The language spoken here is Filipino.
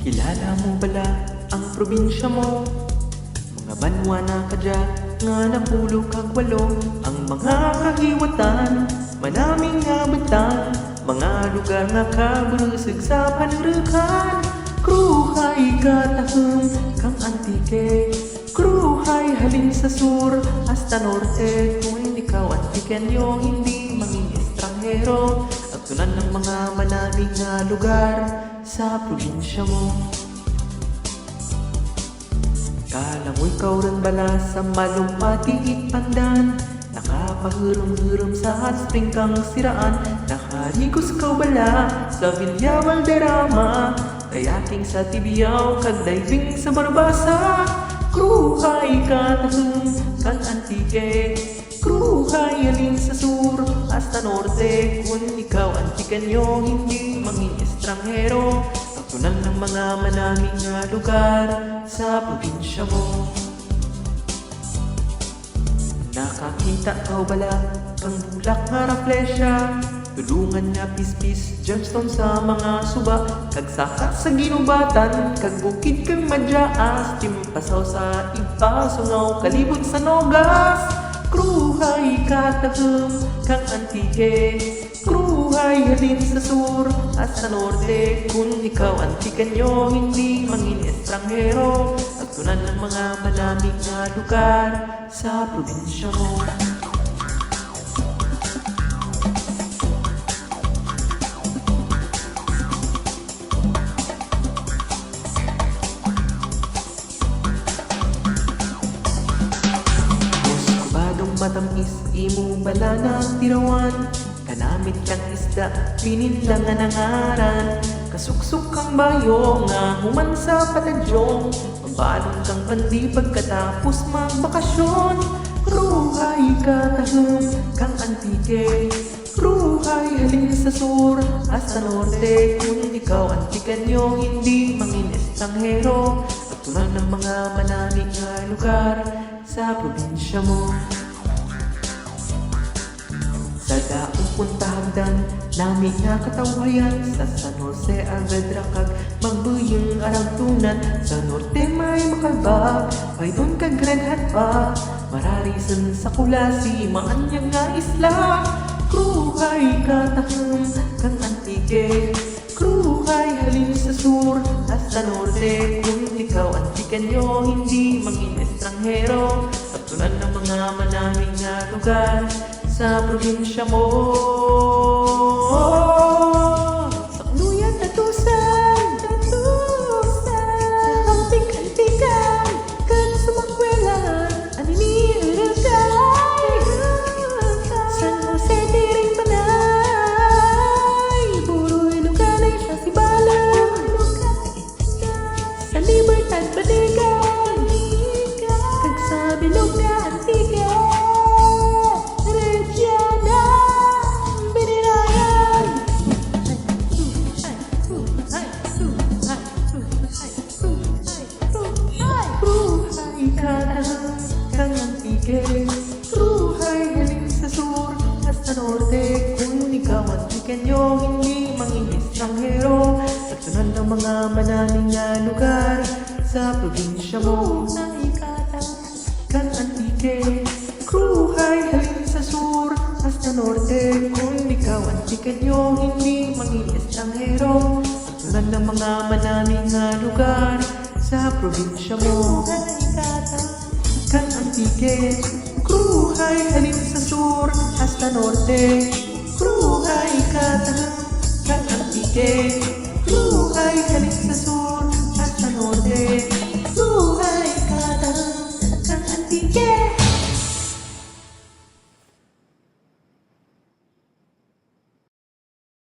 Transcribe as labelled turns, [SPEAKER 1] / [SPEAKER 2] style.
[SPEAKER 1] Kilala mo bala ang probinsya mo? Mga banwa na kadya nga napulo kag walo. Ang mga kahiwatan, manaming nga batan, mga lugar nga kabrusig sa panrukan. Kruhay katahom kang antike, kruhay halin sa sur hasta norte. Kung ikaw antikenyo, hindi manging estranghero. Agtunan ng mga manaming nga lugar sa probinsya mo. Kala mo ikaw rin bala sa malumpati itpandan, nakapahurom-hurom sa hot spring kang siraan. Nakarigos kau bala sa Villa Valderrama, kayaking sa Tibiao kag diving sa Barbasa. Kruhay katahom kang antike, kruhay alin sa sur hasta norte. Kung ikaw antikenyo, hindi manging estranghero. Pagtunan ng mga manaming nga lugar sa probinsya mo. Nakakita kau bala kang bulak nga raplesya, tulungan nga pispis gemstone sa mga suba, kag sakat sa ginubatan, kag bukid kang madyaas, timpasaw sa iba sungaw kalibot sa nogas. Kruhay katahom kang antike, kruhay halin sa sur hasta norte. Kung ikaw antikenyo, hindi mangin estranghero. Agtunan ng mga manaming nga lugar sa probinsya mo. Matamis imo bala ng tirawan, kanamit kang isda pininlangan ang aran. Kasuksok kang bayo nga human sa patadyong, mabalong kang pandi pagkatapos magbakasyon. Kruhay katahom kang antike, kruhay halin sa sur hasta norte. Kung ikaw antikenyo, hindi mangin estranghero. Agtunan ng mga manaming nga lugar sa probinsya mo. Sa daong puntahagdan, nami nga katawayan, sa San Jose Avedra kag magbuyong aragtunan. Sa norte may makalbag, paydon kag Red Hat pa, mararisan sa kulasi, maanyang nga isla. Kruhay katahom kang antike, kruhay halin sa sur hasta norte. Kung ikaw antikenyo, hindi mangin estranghero. Agtunan ng mga manaming nga lugar sa probinsya mo. Sakluyan natusan, sa antik-antikan, kan sumakwelan, anini uragay. San Jose tiring panay, puro iluganay sa sibalang. Sa Libertad balikan, kag sa bilog na antikan. Kang antike, kruhay halin sa sur hasta norte. Kung ikaw antikenyo, hindi manging estranghero. Agtunan ng mga manaming nga lugar sa probinsya mo. Kang antike, kruhay halin sa sur hasta norte. Kung ikaw antikenyo, hindi manging estranghero. Agtunan ng mga manaming nga lugar sa probinsya mo. Kang antike, kruhay halin sa sur hasta norte. Kruhay katahom kang antike,